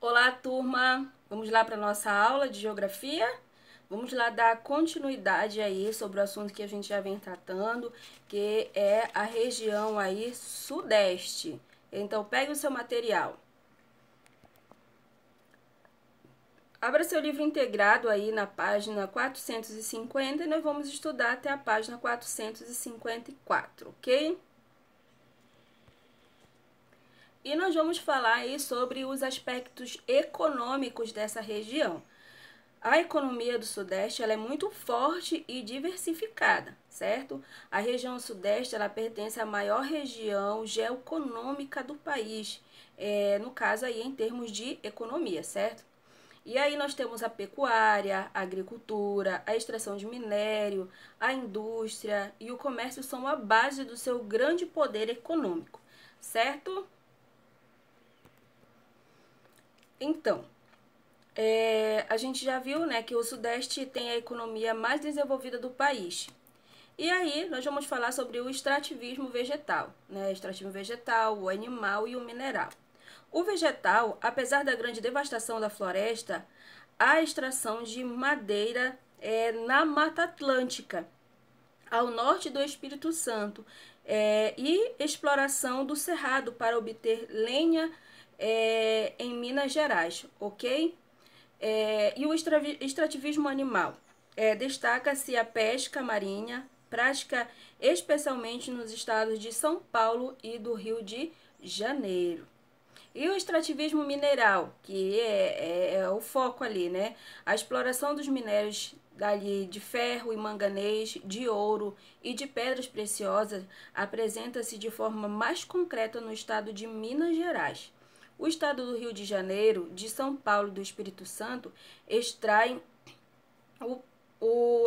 Olá, turma! Vamos lá para a nossa aula de geografia? Vamos lá dar continuidade aí sobre o assunto que a gente já vem tratando, que é a região aí sudeste. Então, pegue o seu material. Abra seu livro integrado aí na página 450 e nós vamos estudar até a página 454, ok? E nós vamos falar aí sobre os aspectos econômicos dessa região. A economia do Sudeste ela é muito forte e diversificada, certo? A região Sudeste ela pertence à maior região geoeconômica do país, no caso aí em termos de economia, certo? E aí nós temos a pecuária, a agricultura, a extração de minério, a indústria e o comércio são a base do seu grande poder econômico, certo? Então, a gente já viu, né, que o Sudeste tem a economia mais desenvolvida do país. E aí, nós vamos falar sobre o extrativismo vegetal, né? Extrativismo vegetal, o animal e o mineral. O vegetal, apesar da grande devastação da floresta, há extração de madeira na Mata Atlântica, ao norte do Espírito Santo, e exploração do cerrado para obter lenha em Minas Gerais, ok? E o extrativismo animal. Destaca-se a pesca marinha, prática especialmente nos estados de São Paulo e do Rio de Janeiro. E o extrativismo mineral, que é o foco ali, né? A exploração dos minérios dali de ferro e manganês, de ouro e de pedras preciosas apresenta-se de forma mais concreta no estado de Minas Gerais. O estado do Rio de Janeiro, de São Paulo e do Espírito Santo extraem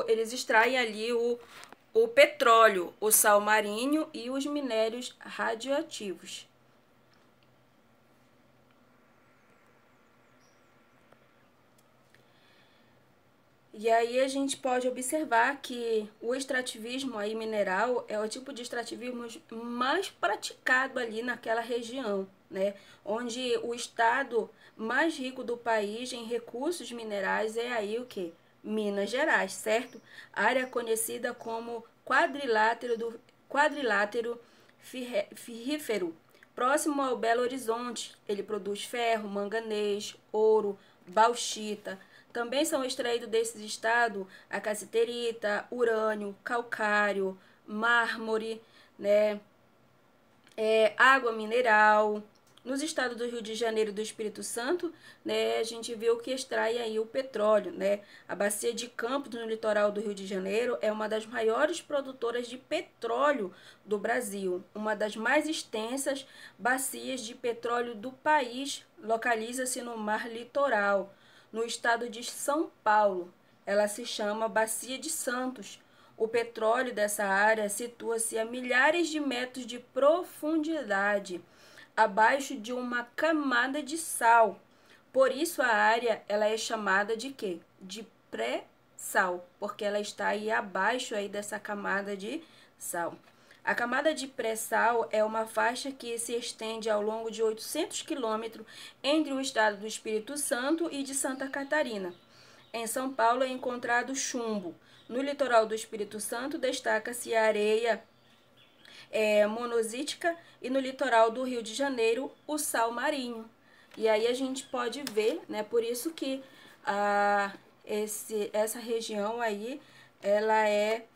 eles extraem ali o petróleo, o sal marinho e os minérios radioativos. E aí a gente pode observar que o extrativismo aí mineral é o tipo de extrativismo mais praticado ali naquela região, né? Onde o estado mais rico do país em recursos minerais é aí o que? Minas Gerais, certo? Área conhecida como quadrilátero ferrífero, próximo ao Belo Horizonte. Ele produz ferro, manganês, ouro, bauxita. Também são extraídos desses estados a cassiterita, urânio, calcário, mármore, né? Água mineral. Nos estados do Rio de Janeiro e do Espírito Santo, né, a gente viu que extrai aí o petróleo, né? A bacia de Campos, no litoral do Rio de Janeiro, é uma das maiores produtoras de petróleo do Brasil. Uma das mais extensas bacias de petróleo do país localiza-se no Mar Litoral, no estado de São Paulo. Ela se chama Bacia de Santos. O petróleo dessa área situa-se a milhares de metros de profundidade, abaixo de uma camada de sal. Por isso a área ela é chamada de quê? De pré-sal, porque ela está aí abaixo aí dessa camada de sal. A camada de pré-sal é uma faixa que se estende ao longo de 800 quilômetros entre o estado do Espírito Santo e de Santa Catarina. Em São Paulo é encontrado chumbo. No litoral do Espírito Santo destaca-se a areia monazítica e no litoral do Rio de Janeiro o sal marinho. E aí a gente pode ver, né? Por isso que essa região aí ela é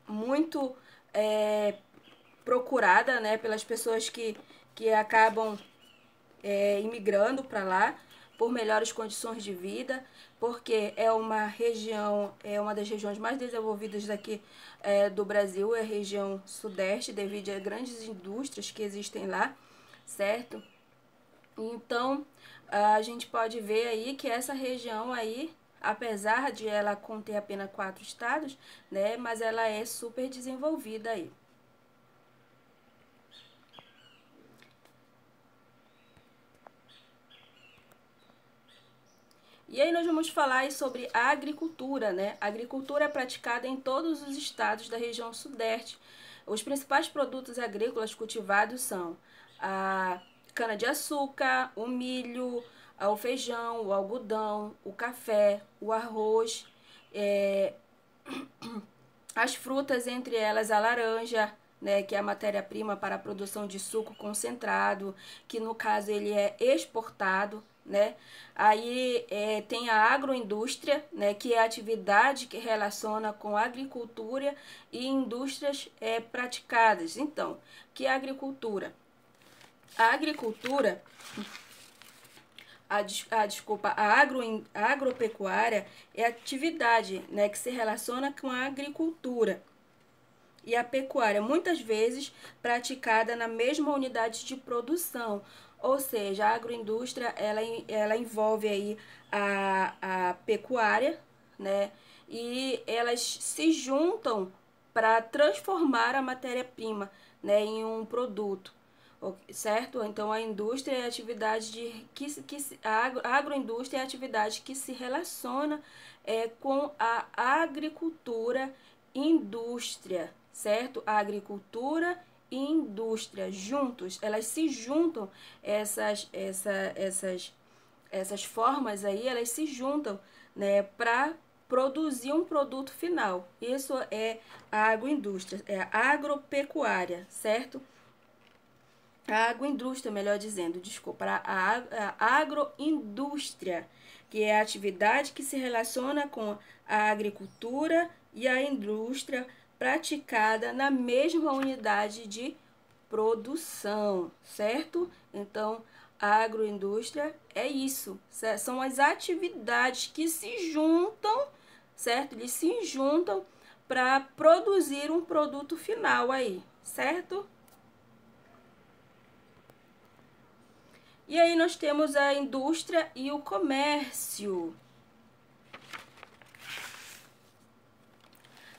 muito procurada, né? Pelas pessoas que acabam imigrando para lá por melhores condições de vida, porque é uma região, é uma das regiões mais desenvolvidas daqui do Brasil, é a região sudeste, devido a grandes indústrias que existem lá, certo? Então, a gente pode ver aí que essa região aí, apesar de ela conter apenas 4 estados, né, mas ela é super desenvolvida aí. E aí nós vamos falar sobre a agricultura, né? A agricultura é praticada em todos os estados da região sudeste. Os principais produtos agrícolas cultivados são a cana-de-açúcar, o milho, o feijão, o algodão, o café, o arroz, as frutas, entre elas a laranja, né, que é a matéria-prima para a produção de suco concentrado, que no caso ele é exportado, né? Aí tem a agroindústria, né, que é a atividade que relaciona com a agricultura e indústrias praticadas. Então, que é a agricultura? A agricultura, a agropecuária é a atividade, né, que se relaciona com a agricultura e a pecuária, muitas vezes praticada na mesma unidade de produção. Ou seja, a agroindústria ela envolve aí a pecuária, né? E elas se juntam para transformar a matéria-prima, né, em um produto, certo? Então a indústria é a atividade a agroindústria é a atividade que se relaciona com a agricultura, indústria, certo? A agricultura e indústria juntos, elas se juntam, essas formas aí, elas se juntam, né, para produzir um produto final. Isso é a agroindústria, é a agropecuária, certo? A agroindústria, melhor dizendo, desculpa, a agroindústria, que é a atividade que se relaciona com a agricultura e a indústria praticada na mesma unidade de produção, certo? Então, a agroindústria é isso, certo? São as atividades que se juntam, certo? Eles se juntam para produzir um produto final aí, certo? E aí nós temos a indústria e o comércio.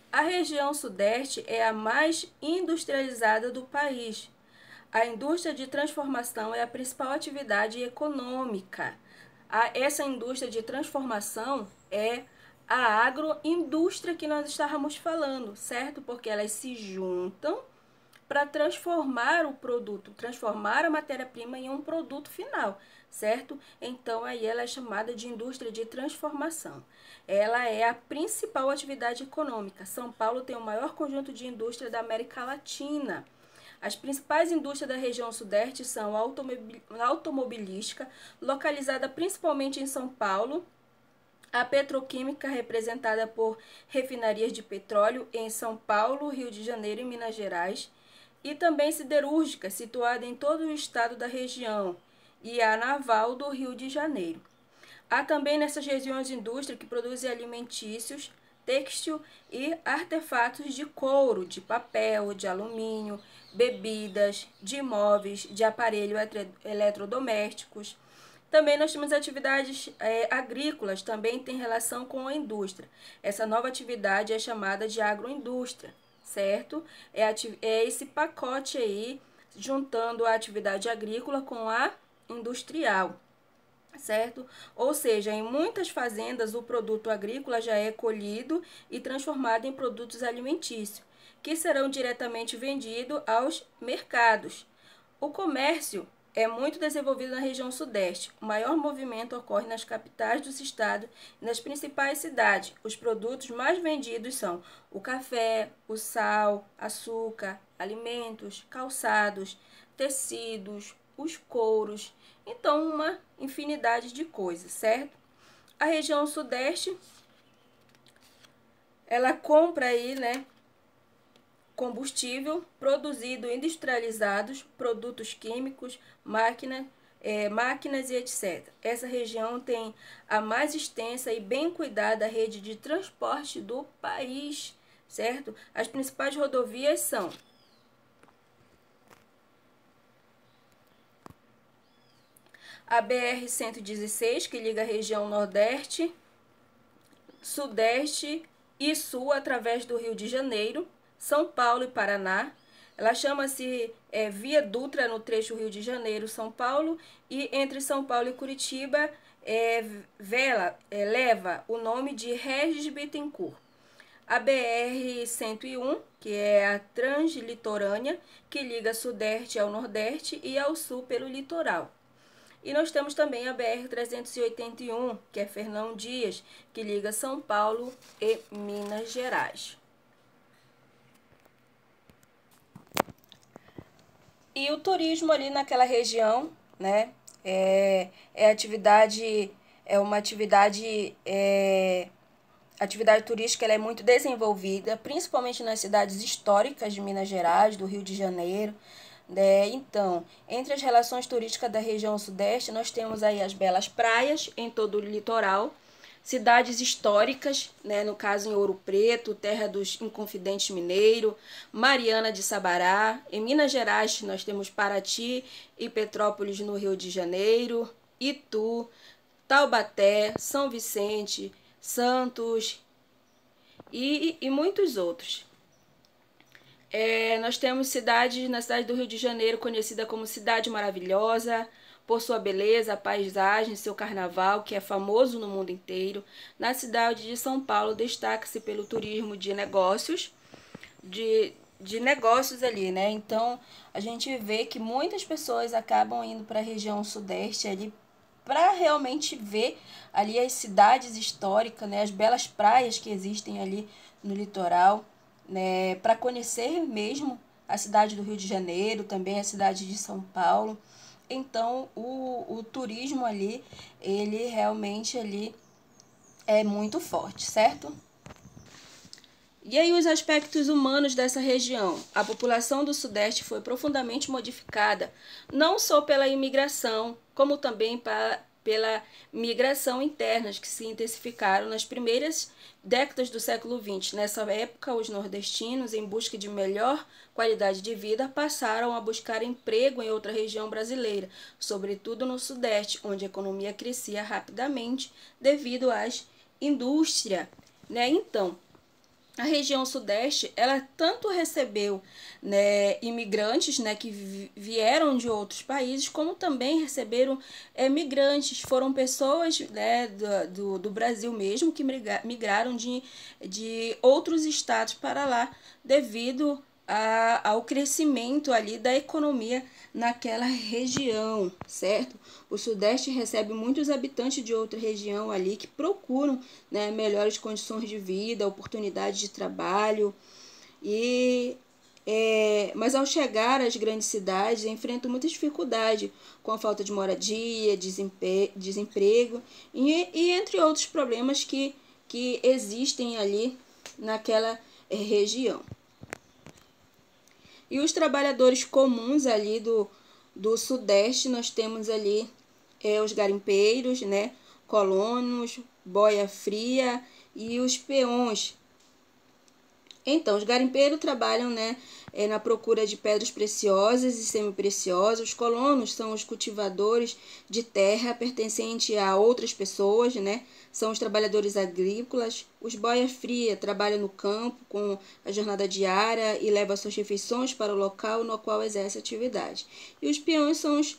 A região sudeste é a mais industrializada do país. A indústria de transformação é a principal atividade econômica. Essa indústria de transformação é a agroindústria que nós estávamos falando, certo? Porque elas se juntam para transformar o produto, transformar a matéria-prima em um produto final, certo? Então, aí ela é chamada de indústria de transformação. Ela é a principal atividade econômica. São Paulo tem o maior conjunto de indústria da América Latina. As principais indústrias da região sudeste são a automobilística, localizada principalmente em São Paulo, a petroquímica, representada por refinarias de petróleo em São Paulo, Rio de Janeiro e Minas Gerais, e também siderúrgica, situada em todo o estado da região, e a naval do Rio de Janeiro. Há também nessas regiões indústria que produzem alimentícios, têxtil e artefatos de couro, de papel, de alumínio, bebidas, de imóveis, de aparelhos eletrodomésticos. Também nós temos atividades agrícolas, também tem relação com a indústria. Essa nova atividade é chamada de agroindústria, certo? É esse pacote aí, juntando a atividade agrícola com a industrial, certo? Ou seja, em muitas fazendas o produto agrícola já é colhido e transformado em produtos alimentícios, que serão diretamente vendidos aos mercados. O comércio é muito desenvolvido na região sudeste. O maior movimento ocorre nas capitais dos estados e nas principais cidades. Os produtos mais vendidos são o café, o sal, açúcar, alimentos, calçados, tecidos, os couros. Então, uma infinidade de coisas, certo? A região sudeste, ela compra aí, né, combustível produzido, industrializados, produtos químicos, máquinas e etc. Essa região tem a mais extensa e bem cuidada rede de transporte do país, certo? As principais rodovias são a BR-116, que liga a região Nordeste, Sudeste e Sul através do Rio de Janeiro, São Paulo e Paraná. Ela chama-se Via Dutra no trecho Rio de Janeiro-São Paulo, e entre São Paulo e Curitiba leva o nome de Regis Bittencourt. a BR-101, que é a Translitorânea, que liga Sudeste ao Nordeste e ao Sul pelo litoral. E nós temos também a BR-381, que é Fernão Dias, que liga São Paulo e Minas Gerais. E o turismo ali naquela região, né, a atividade turística ela é muito desenvolvida, principalmente nas cidades históricas de Minas Gerais, do Rio de Janeiro, né? Então, entre as relações turísticas da região sudeste, nós temos aí as belas praias em todo o litoral, cidades históricas, né? No caso em Ouro Preto, terra dos Inconfidentes Mineiro, Mariana de Sabará. Em Minas Gerais, nós temos Paraty e Petrópolis no Rio de Janeiro, Itu, Taubaté, São Vicente, Santos e muitos outros. Nós temos cidades na cidade do Rio de Janeiro conhecida como Cidade Maravilhosa, por sua beleza, paisagem, seu carnaval, que é famoso no mundo inteiro. Na cidade de São Paulo, destaca-se pelo turismo de negócios, de negócios ali, né? Então, a gente vê que muitas pessoas acabam indo para a região sudeste ali para realmente ver ali as cidades históricas, né? As belas praias que existem ali no litoral, né, para conhecer mesmo a cidade do Rio de Janeiro, também a cidade de São Paulo. Então, o turismo ali, ele realmente ali é muito forte, certo? E aí os aspectos humanos dessa região? A população do Sudeste foi profundamente modificada, não só pela imigração, como também pela migração internas que se intensificaram nas primeiras décadas do século XX. Nessa época, os nordestinos, em busca de melhor qualidade de vida, passaram a buscar emprego em outra região brasileira, sobretudo no Sudeste, onde a economia crescia rapidamente devido às indústrias, né? Então, a região sudeste, ela tanto recebeu, né, imigrantes, né, que vieram de outros países, como também receberam migrantes, foram pessoas, né, do Brasil mesmo que migraram de outros estados para lá devido ao crescimento ali da economia naquela região, certo? O Sudeste recebe muitos habitantes de outra região ali que procuram, né, melhores condições de vida, oportunidades de trabalho mas ao chegar às grandes cidades enfrentam muita dificuldade com a falta de moradia, desemprego e entre outros problemas que existem ali naquela região. E os trabalhadores comuns ali do Sudeste, nós temos ali os garimpeiros, né, colonos, boia fria e os peões. Então, os garimpeiros trabalham, né, na procura de pedras preciosas e semipreciosas. Os colonos são os cultivadores de terra pertencente a outras pessoas, né? São os trabalhadores agrícolas. Os boia fria trabalham no campo com a jornada diária e levam suas refeições para o local no qual exerce atividade. E os peões são os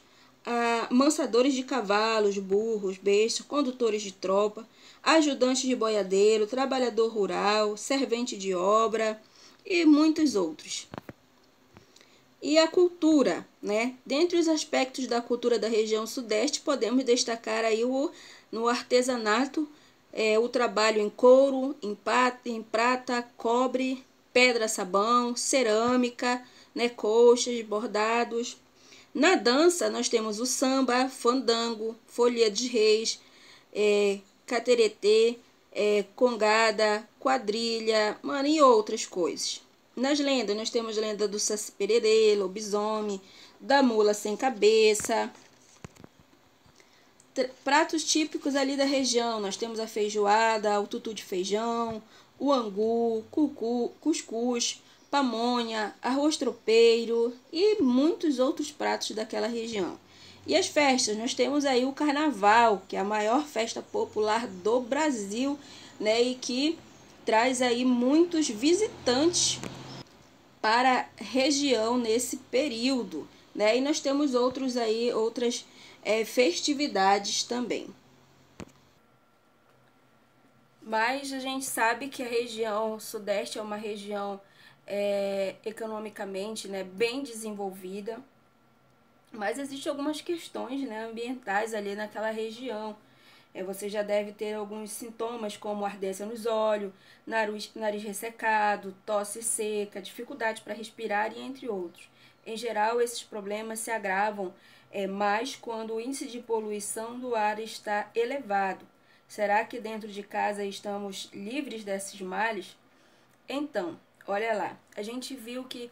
mansadores de cavalos, burros, bestas, condutores de tropa, ajudante de boiadeiro, trabalhador rural, servente de obra e muitos outros. E a cultura, né? Dentre os aspectos da cultura da região sudeste, podemos destacar aí no artesanato, o trabalho em couro, em prata, cobre, pedra-sabão, cerâmica, né? Coxas, bordados. Na dança, nós temos o samba, fandango, folia de reis, cateretê, congada, quadrilha, e outras coisas. Nas lendas, nós temos a lenda do Saci Pererê, lobisomem, da mula sem cabeça. Pratos típicos ali da região, nós temos a feijoada, o tutu de feijão, o angu, cuscuz, pamonha, arroz tropeiro e muitos outros pratos daquela região. E as festas, nós temos aí o carnaval, que é a maior festa popular do Brasil, né, e que traz aí muitos visitantes para a região nesse período, né? E nós temos outras festividades também. Mas a gente sabe que a região sudeste é uma região economicamente, né, bem desenvolvida, mas existem algumas questões, né, ambientais ali naquela região. Você já deve ter alguns sintomas como ardência nos olhos, nariz ressecado, tosse seca, dificuldade para respirar e entre outros. Em geral, esses problemas se agravam mais quando o índice de poluição do ar está elevado. Será que dentro de casa estamos livres desses males? Então, olha lá, a gente viu que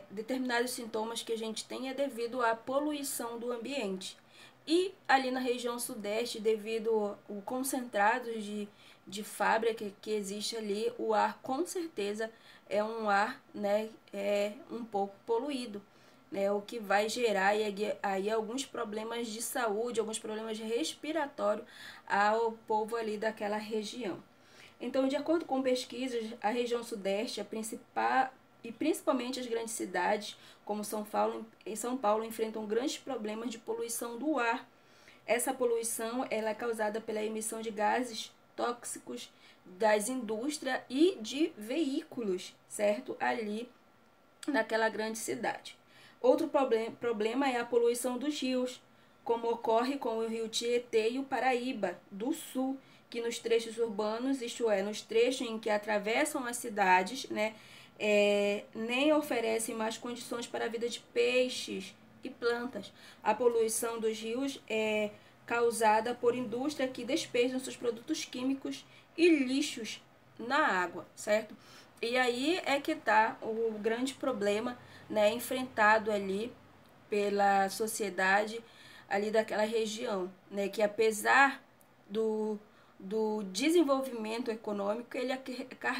determinados sintomas que a gente tem é devido à poluição do ambiente. E ali na região sudeste, devido ao concentrado de fábrica que existe ali, o ar com certeza é um ar, né, um pouco poluído, né, o que vai gerar aí alguns problemas de saúde, alguns problemas respiratórios ao povo ali daquela região. Então, de acordo com pesquisas, a região sudeste, a principal e principalmente as grandes cidades, como São Paulo, enfrentam grandes problemas de poluição do ar. Essa poluição ela é causada pela emissão de gases tóxicos das indústrias e de veículos, certo? Ali naquela grande cidade. Outro problema é a poluição dos rios, como ocorre com o rio Tietê e o Paraíba, do Sul, que nos trechos urbanos, isto é, nos trechos em que atravessam as cidades, né, nem oferecem mais condições para a vida de peixes e plantas. A poluição dos rios é causada por indústria que despejam seus produtos químicos e lixos na água, certo? E aí é que está o grande problema, né, enfrentado ali pela sociedade ali daquela região, né, que apesar do desenvolvimento econômico, ele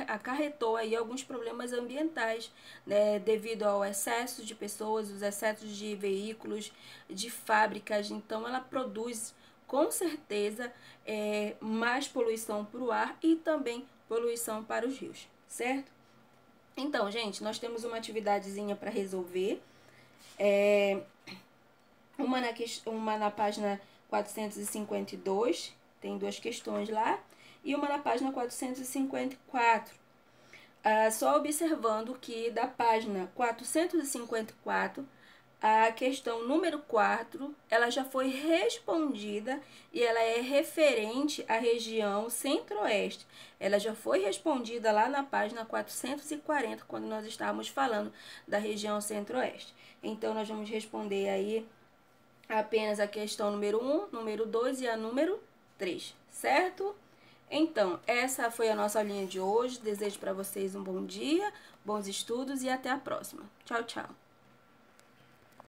acarretou aí alguns problemas ambientais, né, devido ao excesso de pessoas, os excessos de veículos, de fábricas. Então, ela produz com certeza mais poluição para o ar e também poluição para os rios, certo? Então, gente, nós temos uma atividadezinha para resolver. Uma na página 452, tem duas questões lá, e uma na página 454. Só observando que da página 454, a questão número 4, ela já foi respondida e ela é referente à região centro-oeste. Ela já foi respondida lá na página 440, quando nós estávamos falando da região centro-oeste. Então, nós vamos responder aí apenas a questão número 1, número 2 e a número 3, certo? Então, essa foi a nossa aulinha de hoje. Desejo para vocês um bom dia, bons estudos e até a próxima. Tchau, tchau.